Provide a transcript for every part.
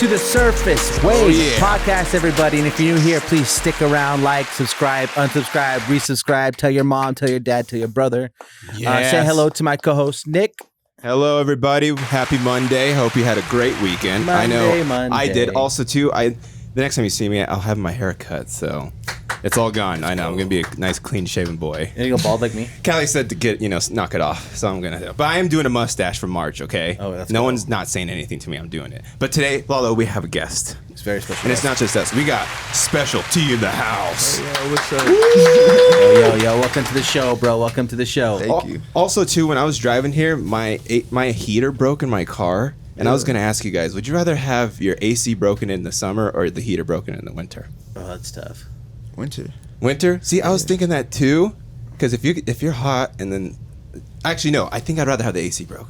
to the Surface Waves podcast, everybody. And if you're new here, please stick around, like, subscribe, unsubscribe, resubscribe, tell your mom, tell your dad, tell your brother. Say hello to my co-host, Nick. Hello, everybody. Happy Monday. Hope you had a great weekend. Monday. I did also, too. The next time you see me, I'll have my hair cut, so it's all gone. I know. I'm going to be a nice, clean-shaven boy. You go bald like me? Callie said to knock it off, so I'm going to. But I am doing a mustache for March, okay? Oh, that's No cool. one's not saying anything to me. I'm doing it. But today, LALO, we have a guest. It's very special. And it's not just us. We got pecial-T in the house. Yeah, what's up? Yo, welcome to the show, bro. Welcome to the show. Thank you. Also, too, when I was driving here, my heater broke in my car. And I was going to ask you guys, would you rather have your AC broken in the summer or the heater broken in the winter? Oh, that's tough. Winter? See, I was thinking that too. Because if you're hot and then... Actually, no. I think I'd rather have the AC broke.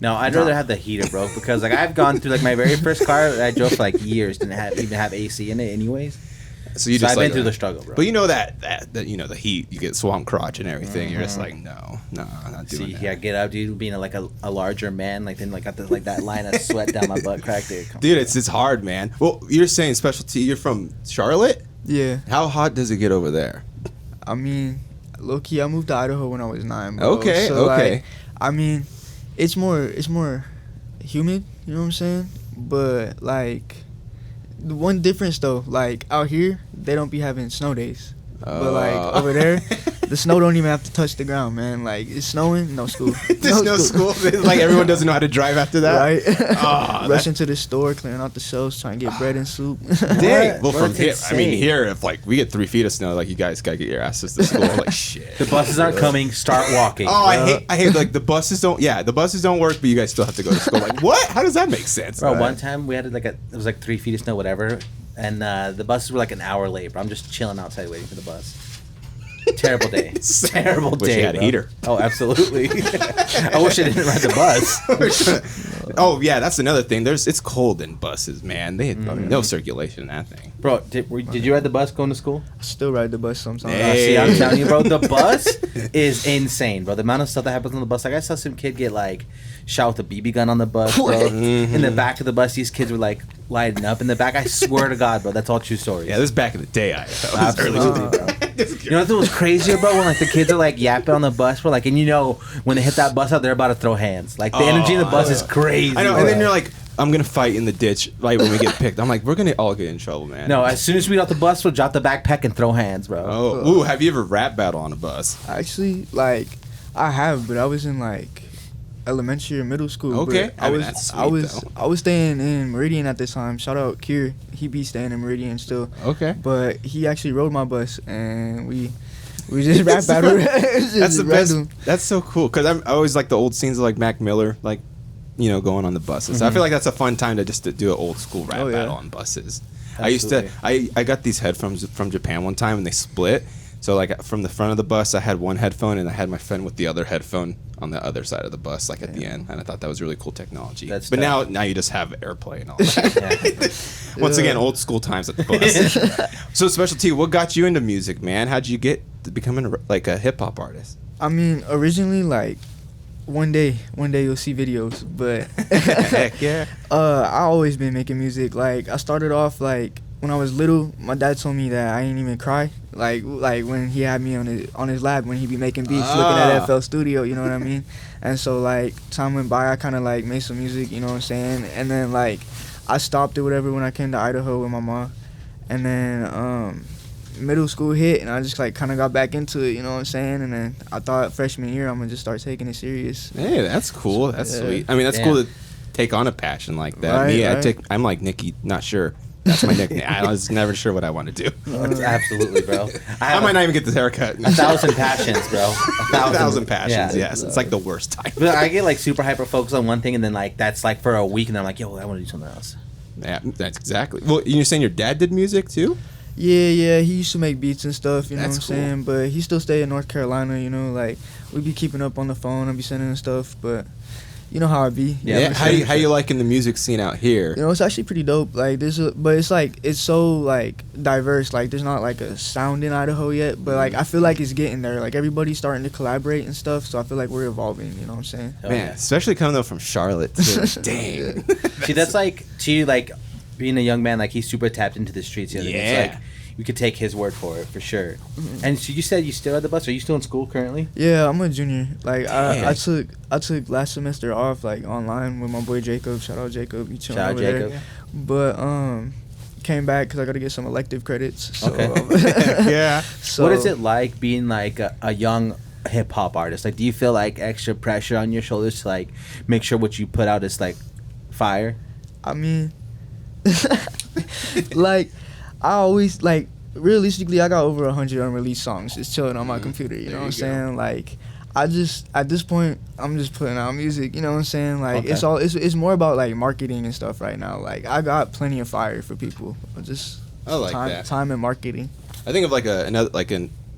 No, I'd rather have the heater, bro, because like I've gone through like my very first car that I drove for like years didn't even have AC in it anyways. So I've been through the struggle, bro. But you know that you know the heat, you get swamp crotch and everything. Mm-hmm. You're just like, no, I'm not doing that. Yeah, get out, dude. Being like a larger man, like then like got that line of sweat down my butt crack, dude. Dude, it's hard, man. Well, you're saying pecial-T. You're from Charlotte? Yeah. How hot does it get over there? I mean, low key, I moved to Idaho when I was 9. Bro. Okay, so, okay. Like, I mean, it's more humid. You know what I'm saying? But like, the one difference though, like out here, they don't be having snow days. But like over there, the snow don't even have to touch the ground, man. Like it's snowing, no school. There's no school. Like everyone doesn't know how to drive after that. Right. Rushing to the store, clearing out the shelves, trying to get bread and soup. Dang. Well, Bro, from it's here, insane. I mean, here, if like we get 3 feet of snow, like you guys gotta get your asses to school. Like shit. The buses aren't coming. Start walking. Oh, I hate like the buses don't. Yeah, the buses don't work, but you guys still have to go to school. Like what? How does that make sense? Bro, one time we had it was like 3 feet of snow, whatever, and the buses were like an hour late. Bro, I'm just chilling outside waiting for the bus. Terrible day. Terrible day. Wish you had bro. a heater. Oh, absolutely. I wish I didn't ride the bus. Oh yeah, that's another thing. It's cold in buses, man. They had no circulation in that thing. Bro, did you ride the bus going to school? I still ride the bus sometimes. Hey. See, I'm telling you, bro, the bus is insane, bro. The amount of stuff that happens on the bus. Like I saw some kid get like shot with a BB gun on the bus, bro. Mm-hmm. In the back of the bus, these kids were like lighting up in the back. I swear to God, bro, that's all true stories. Yeah, this is back in the day. Absolutely, bro. You know what was crazier, bro? When like the kids are like yapping on the bus, bro. Like, and you know when they hit that bus out, they're about to throw hands. Like the energy in the bus is crazy. I know, bro. and then you're like, I'm gonna fight in the ditch right when we get picked. I'm like, we're gonna all get in trouble, man. No, as soon as we get off the bus, we'll drop the backpack and throw hands, bro. Oh, ooh, have you ever rap battle on a bus? Actually, like I have, but I was in like elementary or middle school. Okay. But I mean, that's sweet, I was staying in Meridian at this time. Shout out Kier. He be staying in Meridian still. Okay. But he actually rode my bus and we just rap battled. That's the best. That's so cool because I always like the old scenes of like Mac Miller, like going on the buses. Mm-hmm. I feel like that's a fun time to do an old school rap battle on buses. Absolutely. I got these headphones from Japan one time and they split. So like from the front of the bus, I had one headphone and I had my friend with the other headphone on the other side of the bus, like at the end. And I thought that was really cool technology. That's but dope. now you just have AirPlay and all that. Once again, old school times at the bus. So pecial-T, what got you into music, man? How'd you get to becoming like a hip hop artist? I mean, originally like one day you'll see videos, but Heck yeah. I always been making music. Like I started off like when I was little, my dad told me that I ain't even cry. Like when he had me on his lap when he be making beats, looking at FL Studio, you know what I mean? And so like time went by, I kind of like made some music, you know what I'm saying? And then like I stopped it whatever when I came to Idaho with my mom. And then middle school hit and I just like kind of got back into it, you know what I'm saying? And then I thought freshman year I'm gonna just start taking it serious. Hey, that's cool. That's sweet. I mean, that's cool to take on a passion like that. Right, I'm like Nikki, not sure. That's my nickname. I was never sure what I want to do. Absolutely, bro. I might not even get this haircut. 1,000 passions, bro. 1,000 passions, Yeah. yes. It's like the worst time. But I get like super hyper focused on one thing, and then like that's like for a week, and then I'm like, yo, I want to do something else. Yeah, that's exactly. Well, you're saying your dad did music too? Yeah, he used to make beats and stuff, you know That's what I'm saying? But he still stay in North Carolina, you know, like we be keeping up on the phone, I be sending him stuff, but you know how it be. Yeah. How you liking the music scene out here? You know, it's actually pretty dope. Like but it's like it's so like diverse. Like there's not like a sound in Idaho yet, but like I feel like it's getting there. Like everybody's starting to collaborate and stuff. So I feel like we're evolving. You know what I'm saying? Man, especially coming though from Charlotte. Too. Dang. See, that's like being a young man, like he's super tapped into the streets. You know what I mean? It's like you could take his word for it for sure. Mm-hmm. And so you said you still at the bus? Are you still in school currently? Yeah, I'm a junior. Like I took last semester off like online with my boy Jacob. Shout out Jacob. You chilling over Jacob. There. But came back because I got to get some elective credits. So, okay. Yeah. So what is it like being like a young hip hop artist? Like, do you feel like extra pressure on your shoulders to like make sure what you put out is like fire? I mean, like. I always, like, realistically, I got over 100 unreleased songs just chilling on my computer, you know what I'm saying? Like, I just, at this point, I'm just putting out music, you know what I'm saying? Like, it's more about, like, marketing and stuff right now. Like, I got plenty of fire for people. Just time and marketing. I think of, like, another,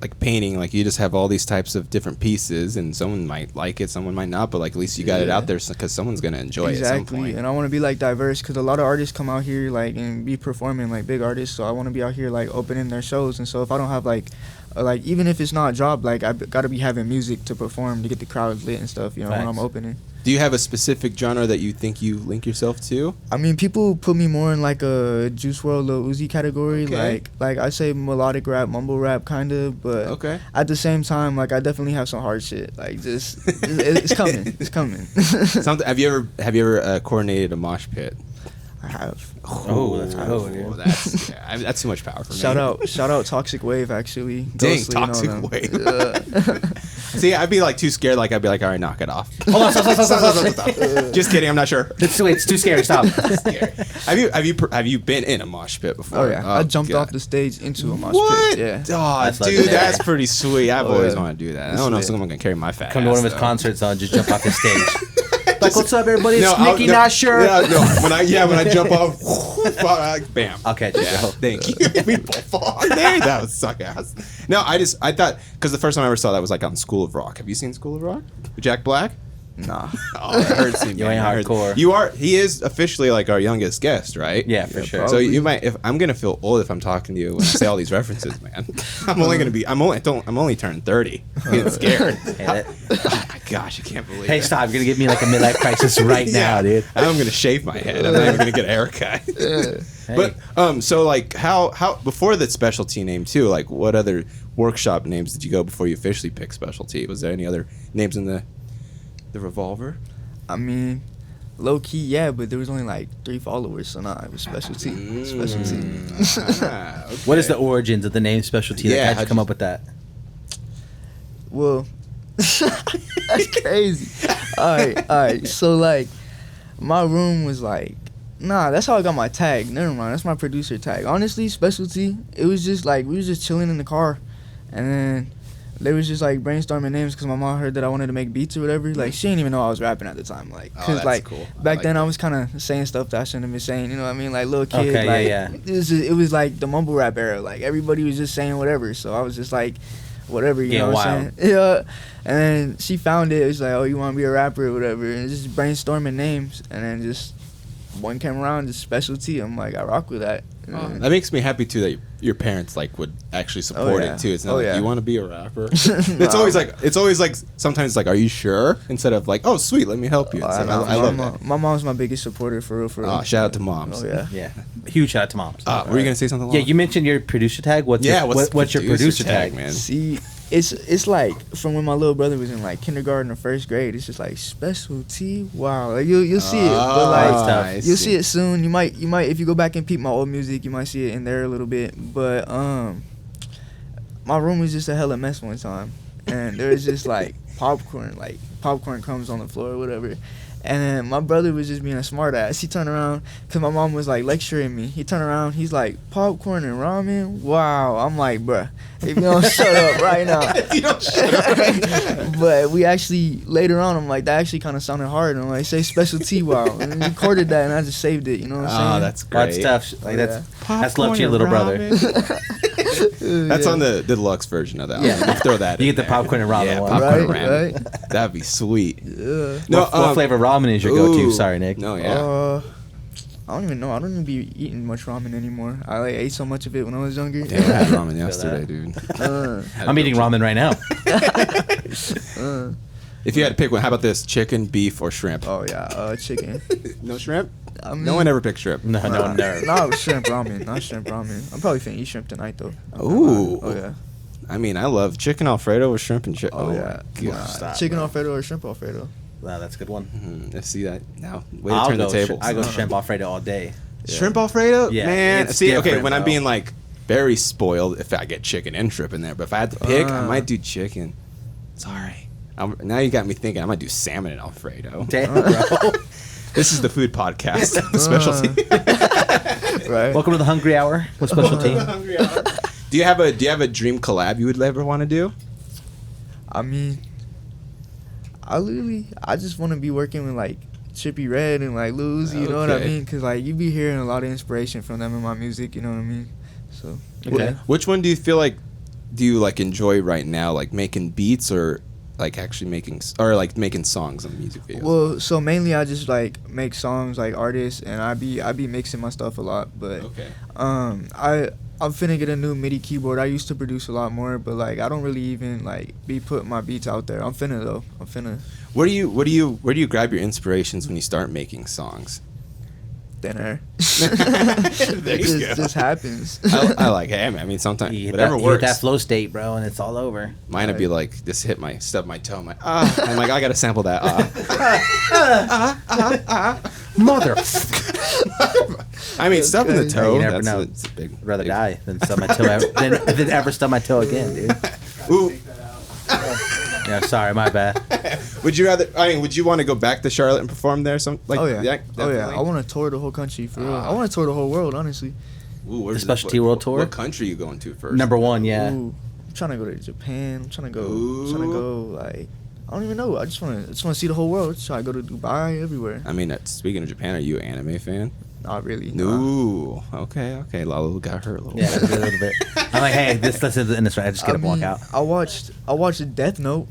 like painting, like you just have all these types of different pieces and someone might like it, someone might not, but like at least you got it out there because someone's going to enjoy it at some point. And I want to be like diverse because a lot of artists come out here like and be performing, like big artists, so I want to be out here like opening their shows. And so if I don't have like even if it's not a job, like I got to be having music to perform to get the crowd lit and stuff, you know. When I'm opening. Do you have a specific genre that you think you link yourself to? I mean, people put me more in like a Juice WRLD, Lil Uzi category. Okay. Like I say melodic rap, mumble rap kind of, but at the same time, like I definitely have some hard shit. Like just it's coming. It's coming. Have you ever coordinated a mosh pit? I have. Oh, that's cool. Yeah. That's too much power for me. Shout out Toxic Wave, actually. Dang, Ghostly, Toxic Wave. See, I'd be like too scared. Like I'd be like, all right, knock it off. Hold on, stop. Just kidding. I'm not sure. It's too scary. Stop. Have you been in a mosh pit before? Oh yeah, I jumped off the stage into a mosh pit. Yeah. Oh, dude, that's pretty sweet. I've always wanted to do that. I don't know if someone's gonna carry my fat. Come to one of his concerts and just jump off the stage. Like, what's up, everybody? It's Nicki Not Sure. When I jump off, bam. Okay, thank you. People fall there. That would suck ass. No, I thought because the first time I ever saw that was like on School of Rock. Have you seen School of Rock? With Jack Black? Nah. Oh, it hurts me. You ain't hardcore. He is officially like our youngest guest, right? Yeah, for sure. So you might. If I'm gonna feel old if I'm talking to you when I say all these references, man. I'm only turning 30. I'm getting scared. Oh my gosh, I can't believe. Hey, stop! You're gonna give me like a midlife crisis right now, dude. I'm gonna shave my head. I'm not even gonna get a haircut. But so like how before the specialty name too, like what other workshop names did you go before you officially picked specialty? Was there any other names in the revolver? I mean, low key, yeah, but there was only like 3 followers, so nah, it was specialty. Specialty. Okay. What is the origins of the name specialty? Yeah, how'd you come up with that? Well, that's crazy. All right. So like, my room was like, that's how I got my tag. Never mind, that's my producer tag. Honestly, specialty. It was just like we was just chilling in the car, and then they was just like brainstorming names because my mom heard that I wanted to make beats or whatever. Like she didn't even know I was rapping at the time. Like, cause like cool. Back then I was kind of saying stuff that I shouldn't have been saying. You know what I mean? Like little kid. Okay, like, yeah. It was like the mumble rap era. Like everybody was just saying whatever. So I was just like, whatever. You know what I'm saying? Yeah. And then she found it. It was like, oh, you want to be a rapper or whatever? And just brainstorming names. And then just one came around, just specialty. I'm like, I rock with that. That makes me happy too that your parents like would actually support it too. It's not like you want to be a rapper. It's always like sometimes it's like, are you sure? Instead of like, oh sweet, let me help you. I love that. My mom's my biggest supporter for real. Oh, shout out to moms. Oh yeah. Huge shout out to moms. Were you gonna say something? Yeah, you mentioned your producer tag. What's your producer tag, man? See, it's like from when my little brother was in like kindergarten or first grade. It's just like specialty. Wow, like you'll see it, but like you'll see it soon. You might if you go back and peep my old music, you might see it in there a little bit. But my room was just a hella mess one time, and there was just like popcorn crumbs on the floor or whatever. And then my brother was just being a smart ass. He turned around, because my mom was like lecturing me. He turned around, he's like, popcorn and ramen? Wow. I'm like, bruh, if you don't shut up right now. If you don't shut up right now. But we actually, later on, I'm like, that actually kind of sounded hard. And I'm like, say specialty wow. And we recorded that, and I just saved it, you know what I'm saying? Oh, that's great. That's tough. Like, that's love to your little brother. That's on the deluxe version of that. Yeah. Throw that in. You get the popcorn and ramen yeah, one. Popcorn and ramen. Right? That'd be sweet. Yeah. No, what flavor ramen is your go-to? Sorry, Nick. No, yeah. I don't even know. I don't even be eating much ramen anymore. I like ate so much of it when I was younger. Damn, I had ramen yesterday, dude. I'm eating ramen right now. If you had to pick one, how about this? Chicken, beef, or shrimp? Oh yeah, chicken. No shrimp? I mean, No one ever picked shrimp. No, no, never. No, shrimp ramen. Not shrimp ramen. I'm probably finna eat shrimp tonight though. Ooh. Oh yeah. I mean, I love chicken Alfredo with shrimp and chicken. Oh yeah. God. Stop, Chicken bro. Alfredo or shrimp Alfredo. Wow, that's a good one. Let's see that now. Way to turn the tables. I go shrimp Alfredo all day. Yeah. Shrimp Alfredo? Yeah, Man. it's See, okay, different, when I'm bro. being like very spoiled, if I get chicken and shrimp in there, but if I had to pick, I Ah. might do chicken. Sorry. Now you got me thinking I might do salmon and Alfredo. Damn, bro. This is the food podcast. The specialty. Right. Welcome to the Hungry Hour with specialty. Do you have a dream collab you would ever want to do? I mean, I just want to be working with like Trippie Redd and like Lil Uzi, you know what I Okay. mean? Cause like you be hearing a lot of inspiration from them in my music, you know what I mean? So Okay. Which one do you feel like enjoy right now, like making beats or like actually making songs on music videos? Well, so mainly I just like make songs like artists, and I be mixing my stuff a lot, but Okay. I'm finna get a new MIDI keyboard. I used to produce a lot more, but like I don't really even like be putting my beats out there. I'm finna Where do you grab your inspirations when you start making songs? thin air. There you go. Just happens. I like, hey man, I mean sometimes You hit whatever that, you hit works. that flow state, bro, and it's all over. Mine would be like just stub my toe. I'm like, I'm like, I gotta sample that. Mother. I mean, stubbing the crazy. toe. You never that's know. It's a big. I'd rather big- die than stub my toe than ever stub my toe again, dude. Ooh. Yeah, sorry, my bad. Would you rather? I mean, would you want to go back to Charlotte and perform there? Oh yeah. definitely. I want to tour the whole country for real. I want to tour the whole world, honestly. Ooh, where's The Specialty World Tour? What country are you going to first? Number one, yeah. Ooh, I'm trying to go to Japan. I'm trying to go like I don't even know. I just want to see the whole world. Try to go to Dubai, everywhere. I mean, speaking of Japan, are you an anime fan? Not really. No. Okay. LALO got hurt a little. Yeah, a little bit. I'm like, hey, this is in this right. I just get him walk mean, out. I watched Death Note.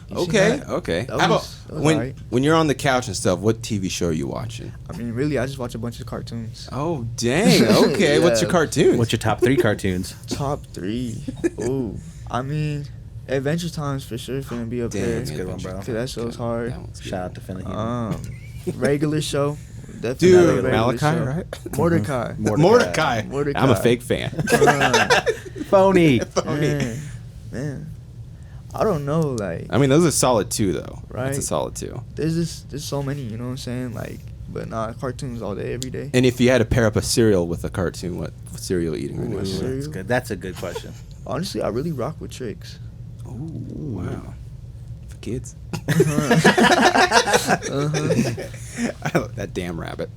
You seen Okay. that? Okay. That How about was when alright. when you're on the couch and stuff? What TV show are you watching? I mean, really, I just watch a bunch of cartoons. Oh dang. Okay. What's your Yeah. cartoon? What's your top 3 cartoons? Top 3. Ooh, I mean, Adventure Time's for sure finna be up Dang, there. That's a good one, bro. Cause that show's hard. Shout out to Finley. Regular show. Definitely Dude, regular Malachi, show. right? Mordecai. Mordecai. Mordecai. I'm a fake fan. Phony. Man, I don't know. Like, I mean, those are solid 2 though. Right. That's a solid 2. there's so many. You know what I'm saying? Like, but nah, cartoons all day, every day. And if you had to pair up a cereal with a cartoon, what cereal eating would you Ooh, do? cereal. That's good. That's a good question. Honestly, I really rock with Tricks. Ooh, wow. For kids. That damn rabbit.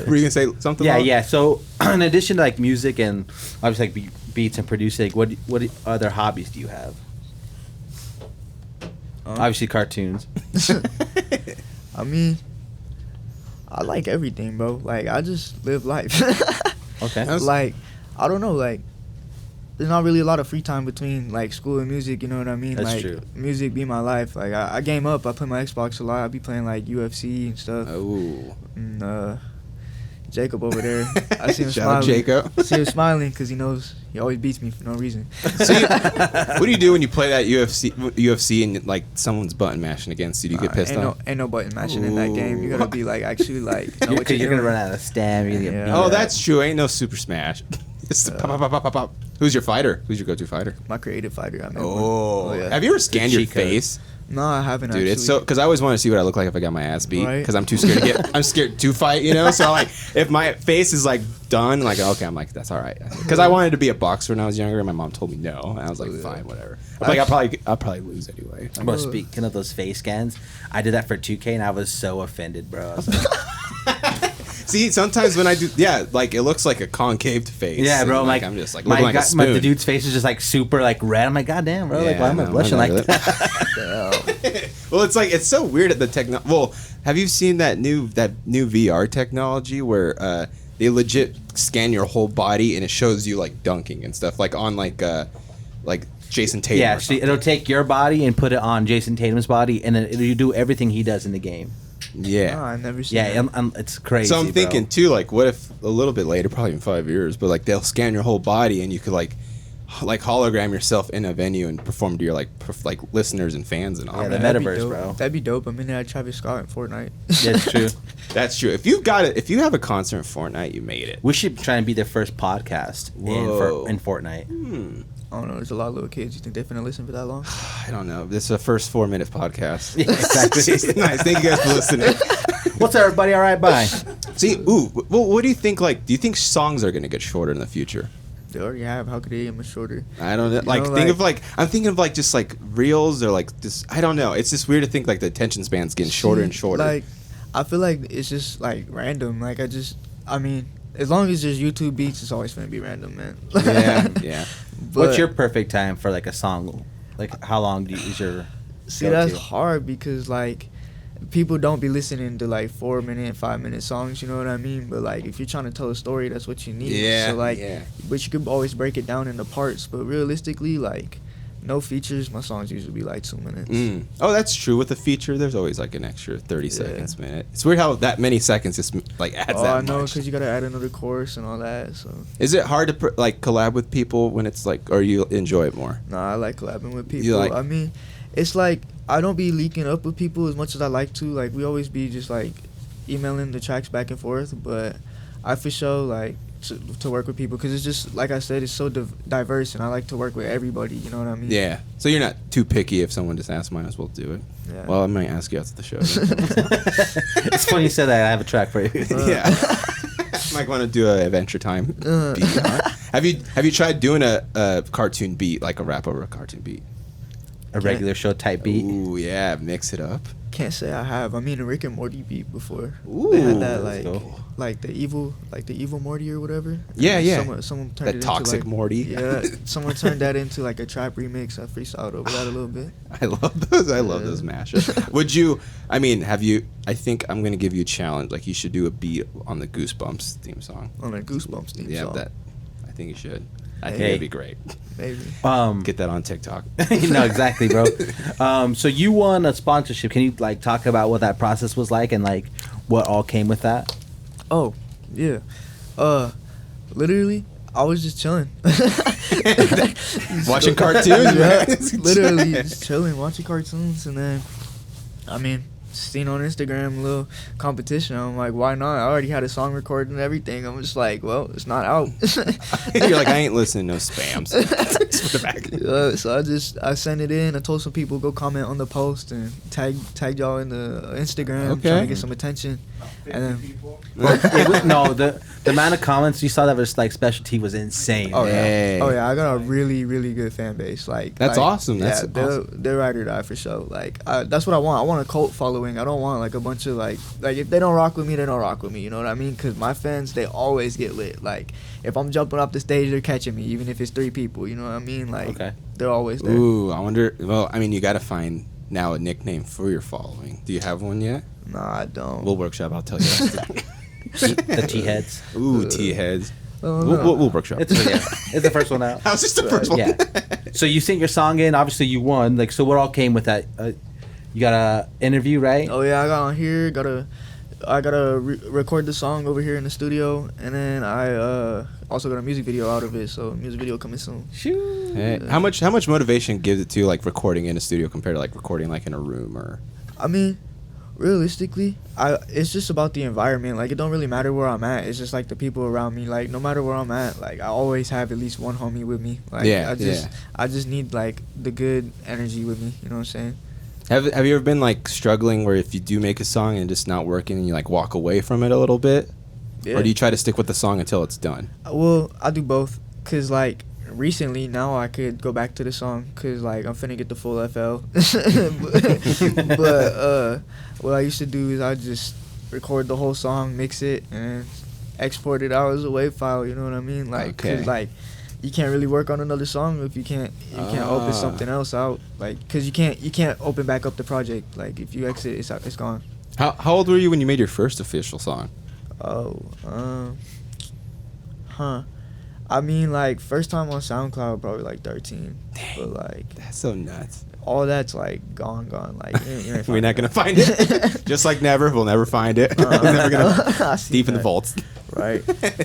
Were you gonna say something? Yeah, Lalo? yeah. So, in addition to like music and obviously like beats and producing, what other hobbies do you have? Obviously, cartoons. I mean, I like everything, bro. Like, I just live life. Okay. Like, I don't know, like, there's not really a lot of free time between, like, school and music, you know what I mean? That's like, true. music be my life. Like, I game up. I play my Xbox a lot. I be playing, like, UFC and stuff. Oh. And, Jacob over there, I see him Shout out smiling. Jacob. I see him smiling because he knows he always beats me for no reason. See, what do you do when you play that UFC and like someone's button mashing against you? Do you get pissed off? Ain't no button mashing in that game. You gotta be, like, actually, like, know what You're gonna doing. run out of stam. You're gonna get Yeah. beat Oh, up. that's true. Ain't no Super Smash. It's the pop, pop, pop, pop, pop. Who's your fighter? Who's your go-to fighter? My creative fighter. I made Oh, one. Yeah. have you ever scanned your cheat code. face? No, I haven't Dude, actually. it's so because I always want to see what I look like if I got my ass beat Right. because I'm too scared to get. I'm scared to fight, you know. So like, if my face is like done, like okay, I'm like that's all right because I wanted to be a boxer when I was younger, and my mom told me no, and I was like fine, whatever. I'm like I'll probably lose anyway. Bro, speaking of those face scans, I did that for 2K and I was so offended, bro. I was like, See, sometimes when I do, yeah, like it looks like a concaved face. yeah, bro. and, Like I'm just like my, looking like a spoon. the dude's face is just like super like red. I'm like, God damn, bro. Like, why am I no, blushing not like really. that? Well, it's like it's so weird at the techno. Well, have you seen that new VR technology where they legit scan your whole body and it shows you like dunking and stuff, like on like Jason Tatum. Yeah, or see, something. it'll take your body and put it on Jason Tatum's body, and then you do everything he does in the game. Yeah. No, I've never seen Yeah, that. it's crazy. So I'm bro. thinking too, like, what if a little bit later, probably in 5 years, but like they'll scan your whole body and you could like like hologram yourself in a venue and perform to your like listeners and fans and all. Yeah, that. the metaverse, bro. That'd be dope. I'm in there, Travis Scott in Fortnite. Yeah, it's true. That's true. If you've got it, if you have a concert in Fortnite, you made it. We should try and be the first podcast in Fortnite. I don't know. There's a lot of little kids. You think they're finna listen for that long? I don't know. This is a first 4-minute podcast. Yeah, exactly. Nice. Thank you guys for listening. What's up, everybody? All right, bye. See, well, what do you think? Like, do you think songs are gonna get shorter in the future? They already have. How could they get much shorter? I don't know. Like, know, think of like I'm thinking of like just like reels or like just I don't know. It's just weird to think like the attention span's getting shorter and shorter. Like, I feel like it's just like random. Like I mean, as long as there's YouTube beats, it's always gonna be random, man. Yeah. But, What's your perfect time for like a song? Like, how long is your see, go-to? that's hard because like people don't be listening to like 4-minute, 5-minute songs. You know what I mean? But like if you're trying to tell a story, that's what you need. Yeah. So like, yeah. but you could always break it down into parts. But realistically, like no features, my songs usually be like 2 minutes. Oh, that's true. With a feature, there's always like an extra 30 seconds, minute. It's weird how that many seconds just like adds that I know, much. because you gotta add another chorus and all that. So Is it hard to like collab with people when it's like, or you enjoy it more? nah, I like collabing with people. You like- I mean, it's like I don't be leaking up with people as much as I like to. Like we always be just like emailing the tracks back and forth. But I for sure like to work with people because it's just like I said, it's so diverse, and I like to work with everybody. You know what I mean? Yeah. So you're not too picky if someone just asks, might as well do it. Yeah. Well, I might ask you after the show. It's funny you said that. I have a track for you. Yeah. Might want to do a Adventure Time beat. Huh? Have you tried doing a cartoon beat, like a rap over a cartoon beat? A regular show type beat. Ooh, yeah, mix it up. Can't say I have. I mean, a Rick and Morty beat before. Ooh, they had that let's like go. like the evil Morty or whatever. Yeah, yeah. Someone turned That it toxic into like, Morty. Yeah, someone turned that into like a trap remix. I freestyled over that a little bit. I love those. I love those mashups. Would you? I mean, have you? I think I'm gonna give you a challenge. Like, you should do a beat on the Goosebumps theme song. On a Goosebumps theme Yeah, song. that. I think you should. I think Hey. it'd be great. Maybe. Get that on TikTok. No, exactly, bro. So you won a sponsorship. Can you like talk about what that process was like and like what all came with that? Oh, yeah. Literally, I was just chilling. Watching cartoons, Yeah, man. literally just chilling, watching cartoons, and then, I mean, seen on Instagram a little competition. I'm like, why not? I already had a song recorded and everything. I'm just like, well, it's not out. You're like, I ain't listening to no spams. Just put it back. So I sent it in. I told some people go comment on the post and tag y'all in the Instagram, Okay. trying to get some attention. And then, No, the amount of comments you saw that was like Special-T was insane. oh Hey. yeah, oh yeah, I got a really really good fan base. Like That's awesome. That's they're ride or die for sure. Like that's what I want. I want a cult following. I don't want like a bunch of like if they don't rock with me, they don't rock with me. You know what I mean? Because my fans, they always get lit. Like if I'm jumping off the stage, they're catching me, even if it's 3 people. You know what I mean? Like Okay. they're always there. Ooh, I wonder. Well, I mean, you got to find now a nickname for your following. Do you have one yet? Nah, I don't. We'll workshop. I'll tell you. The T-heads. Ooh, T-heads. Oh, no. We'll workshop. It's the first one out. How's this the first one? Yeah. So you sent your song in. Obviously, you won. Like, so what all came with that? You got a interview, right? Oh yeah, I got on here. I gotta record the song over here in the studio, and then I also got a music video out of it. So music video coming soon. Shoot. Hey, how much motivation gives it to like recording in a studio compared to like recording like in a room or? I mean, realistically, it's just about the environment. Like, it don't really matter where I'm at. It's just like the people around me. Like, no matter where I'm at, like I always have at least one homie with me. Like, Yeah, I just need like the good energy with me. You know what I'm saying? Have you ever been like struggling where if you do make a song and it's not working and you like walk away from it a little bit, Yeah. or do you try to stick with the song until it's done? Well, I do both. Cause like recently now I could go back to the song. Cause like I'm finna get the full FL. but what I used to do is I just record the whole song, mix it, and export it out as a WAV file. You know what I mean? Like, Okay. cause like you can't really work on another song if you can't open Ah. something else out. Like, cause you can't open back up the project. Like if you exit, it's gone. How old were you when you made your first official song? Oh, I mean, like, first time on SoundCloud, probably like 13. Dang. But like, That's so nuts. all that's like gone. Like, you ain't We're not finding gonna find it. Just like never, we'll never find it. We're never gonna I see deep in the that. vaults. Right.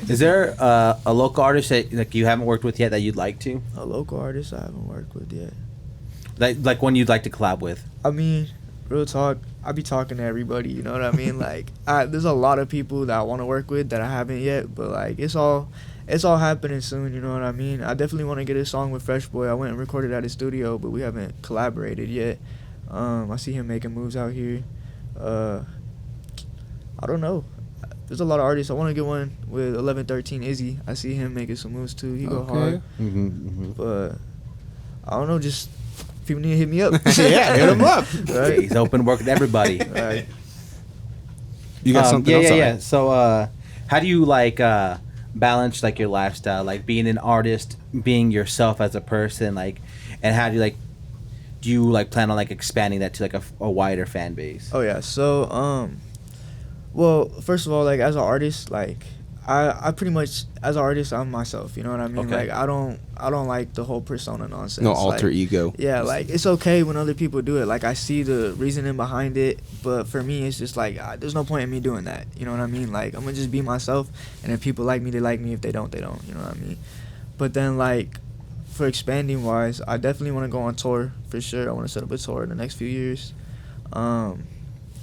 Is there a local artist that like you haven't worked with yet that you'd like to? A local artist I haven't worked with yet. Like one you'd like to collab with? I mean, real talk, I be talking to everybody, you know what I mean? Like, there's a lot of people that I want to work with that I haven't yet, but like it's all happening soon, you know what I mean? I definitely want to get a song with Fresh Boy. I went and recorded at his studio, but we haven't collaborated yet. I see him making moves out here. I don't know. There's a lot of artists. I want to get one with 1113 Izzy. I see him making some moves too. He go hard. But I don't know, just people need to hit me up. Yeah, hit him up. Right? He's open to work with everybody. Right. You got something else? Yeah. So, how do you like balance like your lifestyle, like being an artist, being yourself as a person, like, and how do you like plan on like expanding that to like a wider fan base? Oh yeah. So well, first of all, like as an artist, like I pretty much as an artist I'm myself. You know what I mean? Okay. Like I don't like the whole persona nonsense. No alter like, ego. Yeah, like it's okay when other people do it. Like I see the reasoning behind it, but for me it's just like there's no point in me doing that. You know what I mean? Like I'm gonna just be myself, and if people like me, they like me. If they don't, they don't. You know what I mean? But then like for expanding wise, I definitely want to go on tour for sure. I want to set up a tour in the next few years.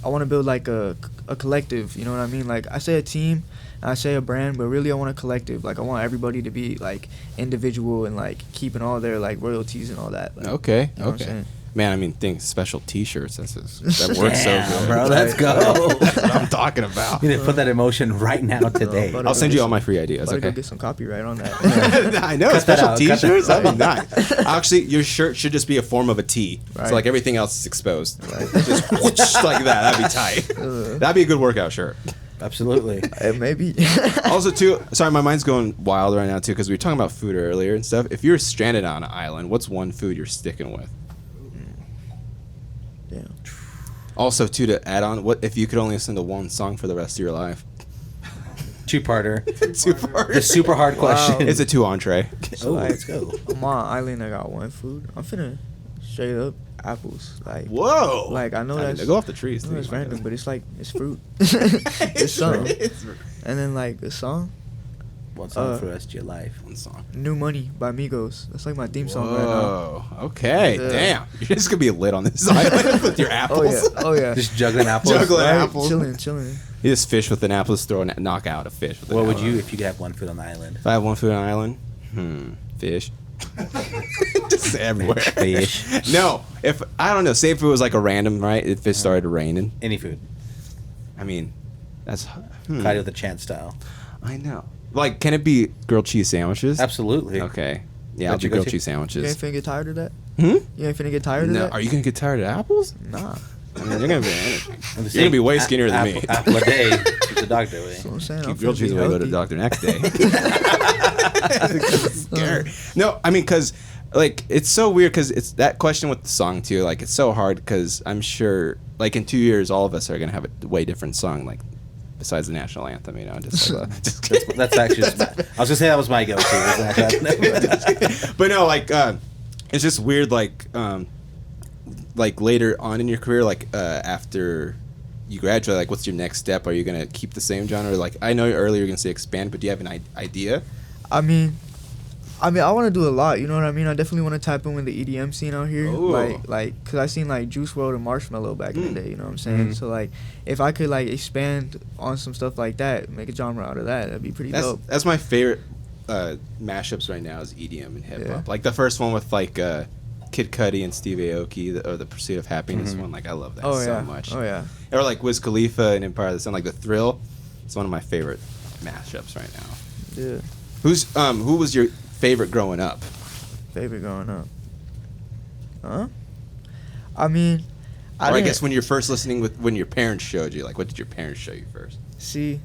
I want to build like a collective, you know what I mean? Like I say a team, I say a brand, but really I want a collective. Like I want everybody to be like individual and like keeping all their like royalties and all that. Like, Okay. you know what I'm saying? Man, I mean, think special T-shirts. That works so good, bro. Let's go. That's what I'm talking about. You need to put that emotion right now today. but- I'll send you all my free ideas. Gotta go Okay. get some copyright on that. I know. Cut that Special out, cut T-shirts. that That'd be nice. Actually, your shirt should just be a form of a T. Right. So like everything else is exposed. Just like that. That'd be tight. That'd be a good workout shirt. Absolutely. Maybe. Also, too, sorry, my mind's going wild right now, too, because we were talking about food earlier and stuff. If you're stranded on an island, what's one food you're sticking with? Damn. Also, too, to add on, what if you could only listen to one song for the rest of your life? Two-parter. Two-parter. The super hard question. It's a two entree. So, like, let's go. I'm on an island. I got one food. I'm finna straight up apples. Like Whoa. Like I know I mean, that's they go off the trees. I know too, it's my random, God. but it's like it's fruit. It's something. It's And then like a song, One song for the rest of your life. one song. "New Money" by Migos. That's like my theme song right now. Whoa. Okay. Yeah. Damn. You're just gonna be lit on this island with your apples. Oh yeah. Just juggling apples. Juggling Right? apples. Chilling. You just fish with an apple, just throw and knock out a fish. With an What would apple. you if you could have one food on the island? If I have one food on an island, fish. Just everywhere. Fish. No, if I don't know, say if it was like a random, right? If it started raining, Any food. I mean, that's. Friday with the Chance style. I know. Like, can it be grilled cheese sandwiches? Absolutely. Okay. Yeah, I'll That's do your grilled go-to? cheese You ain't sandwiches. finna get tired of that? Hmm? You ain't finna get tired of No. that? Are you gonna get tired of apples? Nah. I mean, you're gonna be energy. I'm You're gonna be way skinnier than me. Apple a day. Keep the doctor away. That's what I'm saying. I'm Keep grilled finna cheese be away, go to healthy. the doctor next day. It's scary. No, I mean, because like it's so weird because it's that question with the song too. Like it's so hard because I'm sure like in 2 years all of us are gonna have a way different song like besides the national anthem. You know, just like, just kidding. That's actually. I was gonna say that was my go-to. But no, like it's just weird. Like later on in your career, like after you graduate, like what's your next step? Are you gonna keep the same genre? Like I know earlier you're gonna say expand, but do you have an idea? I mean, I want to do a lot. You know what I mean? I definitely want to tap in with the EDM scene out here. Ooh. Like, cause I seen like Juice WRLD and Marshmello back in the day. You know what I'm saying? So like, if I could like expand on some stuff like that, make a genre out of that, that'd be pretty dope. That's my favorite mashups right now is EDM and hip hop. Yeah. Like the first one with like Kid Cudi and Steve Aoki, or the Pursuit of Happiness one. Like I love that so much. Oh yeah. Or like Wiz Khalifa and Empire of the Sun, like the Thrill. It's one of my favorite mashups right now. Yeah. Who was your favorite growing up? Favorite growing up. Huh? I mean, Or I didn't- guess when you're first listening when your parents showed you, like what did your parents show you first? See,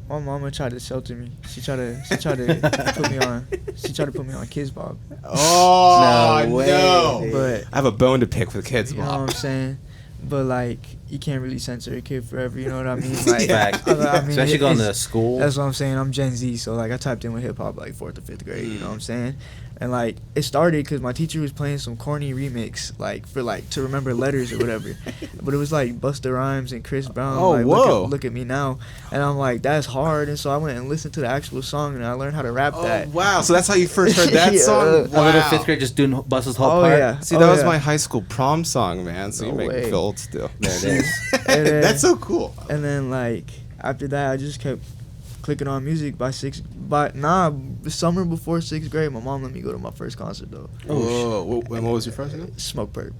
my mama tried to shelter me. She tried to put me on. She tried to put me on Kids Bob. Oh No way. no! But I have a bone to pick with kids, you know what Mom. I'm saying? But like, you can't really censor a kid forever. You know what I mean? Like, Fact. I mean, Especially going to it's- school. That's what I'm saying. I'm Gen Z, so like I typed in with hip hop like 4th or 5th grade. You know what I'm saying? And like it started because my teacher was playing some corny remix like for like to remember letters or whatever, but it was like Busta Rhymes and Chris Brown. Oh, like, whoa. Look at me now, and I'm like that's hard. And so I went and listened to the actual song and I learned how to rap that. Oh wow! So that's how you first heard that Yeah. song? A little Wow. 5th grade just doing Busta's whole Oh, part. yeah. See, that Oh, was yeah. my high school prom song, man. So No you make me way. feel old still. There it is. And then- That's so cool. And then like after that, I just kept clicking on music. By the summer before 6th grade, my mom let me go to my first concert though. Whoa! What was your first again? Smoke Perp.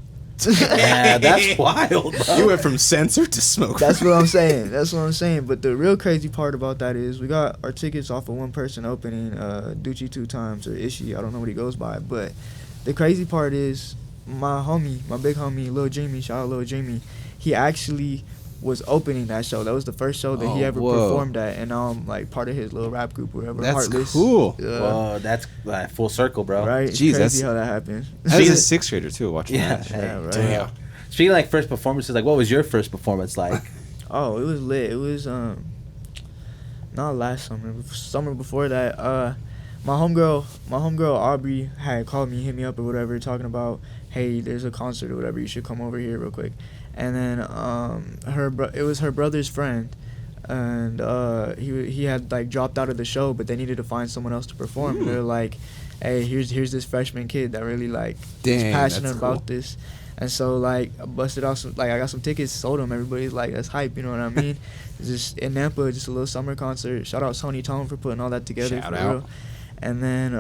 Yeah, that's wild, bro. You went from censor to smoke. That's what I'm saying. That's what I'm saying. But the real crazy part about that is we got our tickets off of one person opening, Ducci 2 times or Ishi. I don't know what he goes by. But the crazy part is my big homie, Lil Jamie, shout out Lil Jamie, he actually was opening that show. That was the first show that he Oh, ever whoa. performed at. And now I'm like part of his little rap group or whatever. That's Heartless. cool. Whoa, that's full circle, bro. Right? It's Jeez, crazy that's- how that happened. As a sixth grader too, watching Yeah. that. Hey, Yeah, right. Damn. Speaking of like first performances, like what was your first performance like? Oh, it was lit. It was not last summer before that. My homegirl Aubrey had called me, hit me up or whatever, talking about, hey, there's a concert or whatever, you should come over here real quick. And then it was her brother's friend, and he had like dropped out of the show, but they needed to find someone else to perform. They're like, hey, here's this freshman kid that really like is Dang, passionate that's about cool. this. And so like I busted out some, like I got some tickets, sold them. Everybody's like, that's hype, you know what I mean? It's just in Nampa, just a little summer concert. Shout out Sony Tone for putting all that together. Shout for out. real. And then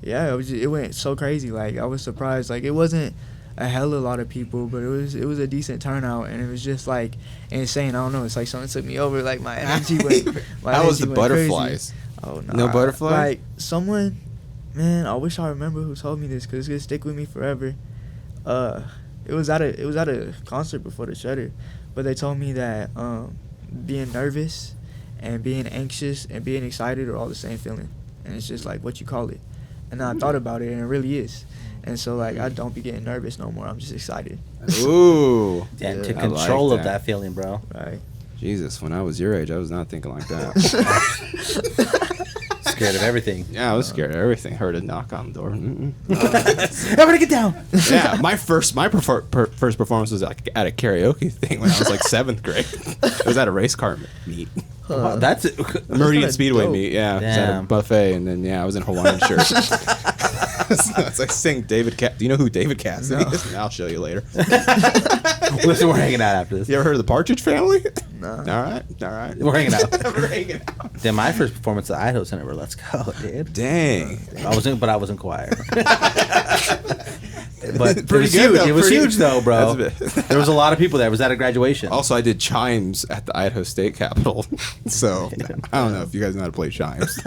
yeah, it went so crazy. Like I was surprised. Like it wasn't a hell of a lot of people, but it was a decent turnout, and it was just like insane. I don't know. It's like something took me over. Like my energy went. How was the energy went crazy. butterflies? Oh No butterflies? Like someone, man, I wish I remember who told me this because it's gonna stick with me forever. It was at a concert before the Shredder, but they told me that being nervous and being anxious and being excited are all the same feeling, and it's just like what you call it. And I thought about it, and it really is. And so like I don't be getting nervous no more. I'm just excited. Ooh. Damn, Yeah. took I control like of that feeling, bro. Right. Jesus, when I was your age, I was not thinking like that. Scared of everything. Yeah, I was scared of everything. Heard a knock on the door. Mm-mm. Everybody get down. Yeah, my first performance was like at a karaoke thing when I was like 7th grade. It was at a race car meet. Wow, that's Meridian kinda Speedway dope. meet, yeah. It was at a Damn. buffet, and then, yeah, I was in Hawaiian shirt. So I sing David Cass. Do you know who David Cassidy is? I'll show you later. Listen, we're hanging out after this. You ever heard of the Partridge Family? No. All right. We're hanging out. We're hanging out. Then my first performance at Idaho Center, let's go, dude. Dang. I was in choir. But it Pretty was good, huge. though. It was Pretty- huge though, bro. That's a bit- There was a lot of people there. It was at a graduation. Also, I did chimes at the Idaho State Capitol. So, I don't know if you guys know how to play chimes.